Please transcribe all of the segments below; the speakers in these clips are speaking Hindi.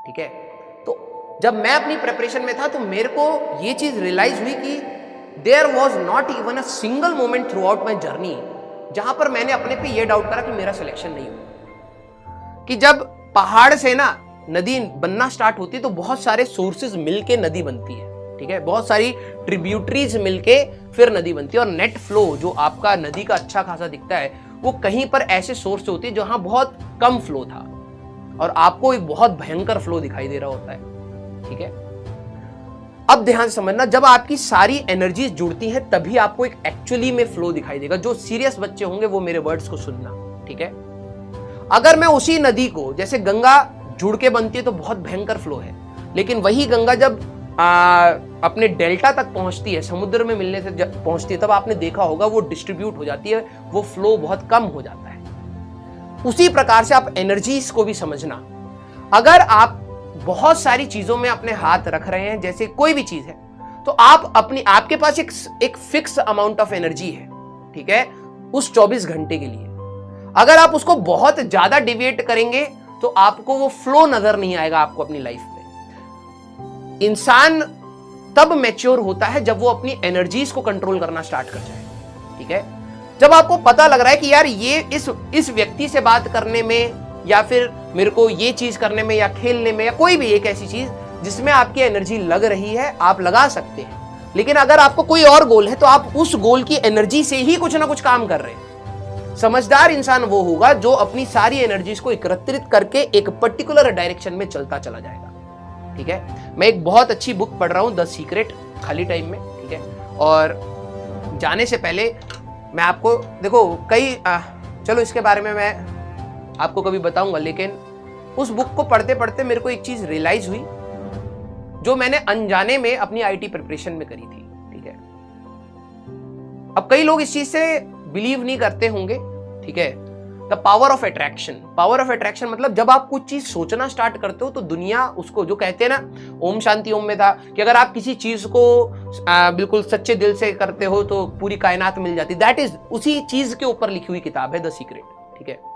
ठीक है। तो जब मैं अपनी प्रिपरेशन में था तो मेरे को ये चीज रियलाइज हुई कि there was not even a single moment throughout my journey जहां पर मैंने अपने पे ये डाउट करा कि मेरा सिलेक्शन नहीं हुआ। कि जब पहाड़ से ना नदी बनना स्टार्ट होती है तो बहुत सारे सोर्सेज मिलके नदी बनती है, ठीक है, बहुत सारी ट्रिब्यूटरीज मिलके फिर नदी बनती है। और नेट फ्लो जो आपका नदी का अच्छा खासा दिखता है वो कहीं पर ऐसे सोर्स होती है जहां बहुत कम फ्लो था और आपको एक बहुत भयंकर फ्लो दिखाई दे रहा होता है, ठीक है। अब ध्यान से समझना, जब आपकी सारी एनर्जीज जुड़ती हैं तभी आपको एक एक्चुअली में फ्लो दिखाई देगा। जो सीरियस बच्चे होंगे वो मेरे वर्ड्स को सुनना, ठीक है। अगर मैं उसी नदी को, जैसे गंगा जुड़ के बनती है तो बहुत भयंकर फ्लो है, लेकिन वही गंगा जब अपने डेल्टा तक पहुंचती है, समुद्र में मिलने से जब पहुंचती है, तब आपने देखा होगा वो डिस्ट्रीब्यूट हो जाती है, वो फ्लो बहुत कम हो जाता है। उसी प्रकार से आप एनर्जीज को भी समझना। अगर आप बहुत सारी चीजों में अपने हाथ रख रहे हैं, जैसे कोई भी चीज है, तो आपके पास एक फिक्स अमाउंट ऑफ एनर्जी है, ठीक है, उस 24 घंटे के लिए। अगर आप उसको बहुत ज्यादा डिविएट करेंगे तो आपको वो फ्लो नजर नहीं आएगा आपको अपनी लाइफ में। इंसान तब मैच्योर होता है जब वो अपनी एनर्जीज को कंट्रोल करना स्टार्ट कर जाए, ठीक है। जब आपको पता लग रहा है कि यार ये इस व्यक्ति से बात करने में, या फिर मेरे को ये चीज करने में, या खेलने में, या कोई भी एक ऐसी चीज जिसमें आपकी एनर्जी लग रही है, आप लगा सकते हैं। लेकिन अगर आपको कोई और गोल है तो आप उस गोल की एनर्जी से ही कुछ ना कुछ काम कर रहे हैं। समझदार इंसान वो होगा जो अपनी सारी एनर्जीज को एकत्रित करके एक पर्टिकुलर डायरेक्शन में चलता चला जाएगा, ठीक है। मैं एक बहुत अच्छी बुक पढ़ रहा हूं, द सीक्रेट, खाली टाइम में, ठीक है। और जाने से पहले मैं आपको, देखो चलो इसके बारे में मैं आपको कभी बताऊंगा, लेकिन उस बुक को पढ़ते पढ़ते मेरे को एक चीज रियलाइज हुई जो मैंने अनजाने में अपनी आईटी प्रिपरेशन में करी थी, ठीक है। अब कई लोग इस चीज से बिलीव नहीं करते होंगे, ठीक है। The power of attraction. Power of attraction मतलब जब आप कुछ चीज सोचना स्टार्ट करते हो तो दुनिया उसको, जो कहते हैं ना ओम शांति ओम में था कि अगर आप किसी चीज को बिल्कुल सच्चे दिल से करते हो तो पूरी कायनात मिल जाती। दैट इज उसी चीज के ऊपर लिखी हुई किताब है द सीक्रेट, ठीक है।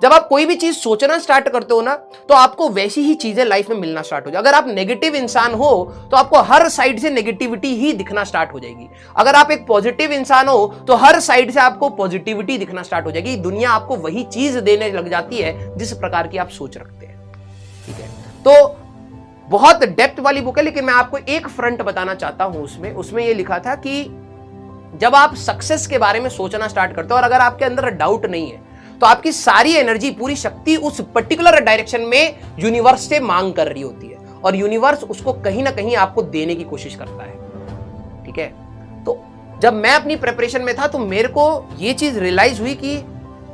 जब आप कोई भी चीज सोचना स्टार्ट करते हो ना तो आपको वैसी ही चीजें लाइफ में मिलना स्टार्ट हो जाए। अगर आप नेगेटिव इंसान हो तो आपको हर साइड से नेगेटिविटी ही दिखना स्टार्ट हो जाएगी। अगर आप एक पॉजिटिव इंसान हो तो हर साइड से आपको पॉजिटिविटी दिखना स्टार्ट हो जाएगी। दुनिया आपको वही चीज देने लग जाती है जिस प्रकार की आप सोच रखते हैं, ठीक है। तो बहुत डेप्थ वाली बुक है, लेकिन मैं आपको एक फ्रंट बताना चाहता हूं। उसमें यह लिखा था कि जब आप सक्सेस के बारे में सोचना स्टार्ट करते हो और अगर आपके अंदर डाउट नहीं है तो आपकी सारी एनर्जी, पूरी शक्ति उस पर्टिकुलर डायरेक्शन में यूनिवर्स से मांग कर रही होती है और यूनिवर्स उसको कहीं ना कहीं आपको देने की कोशिश करता है, ठीक है। तो जब मैं अपनी प्रिपरेशन में था तो मेरे को यह चीज रियलाइज हुई कि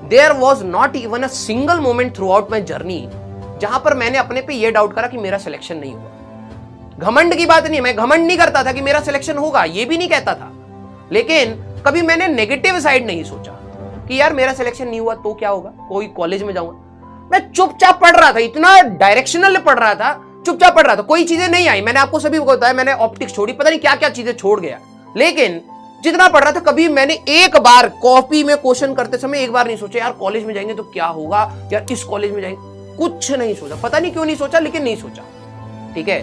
there was not even a single moment throughout my journey जहां पर मैंने अपने पे यह डाउट करा कि मेरा सिलेक्शन नहीं हुआ। घमंड की बात नहीं, मैं घमंड नहीं करता था कि मेरा सिलेक्शन होगा, यह भी नहीं कहता था, लेकिन कभी मैंने नेगेटिव साइड नहीं सोचा कि यार मेरा सिलेक्शन नहीं हुआ तो क्या होगा, कोई कॉलेज में जाऊंगा। मैं चुपचाप पढ़ रहा था, इतना डायरेक्शनल पढ़ रहा था, चुपचाप पढ़ रहा था, कोई चीजें नहीं आई। मैंने आपको सभी को बताया, मैंने ऑप्टिक्स छोड़ी, पता नहीं क्या क्या चीजें छोड़ गया, लेकिन जितना पढ़ रहा था कभी मैंने एक बार कॉपी में क्वेश्चन करते समय एक बार नहीं सोचा यार कॉलेज में जाएंगे तो क्या होगा, यार इस कॉलेज में जाएंगे, कुछ नहीं सोचा। पता नहीं क्यों नहीं सोचा, लेकिन नहीं सोचा, ठीक है।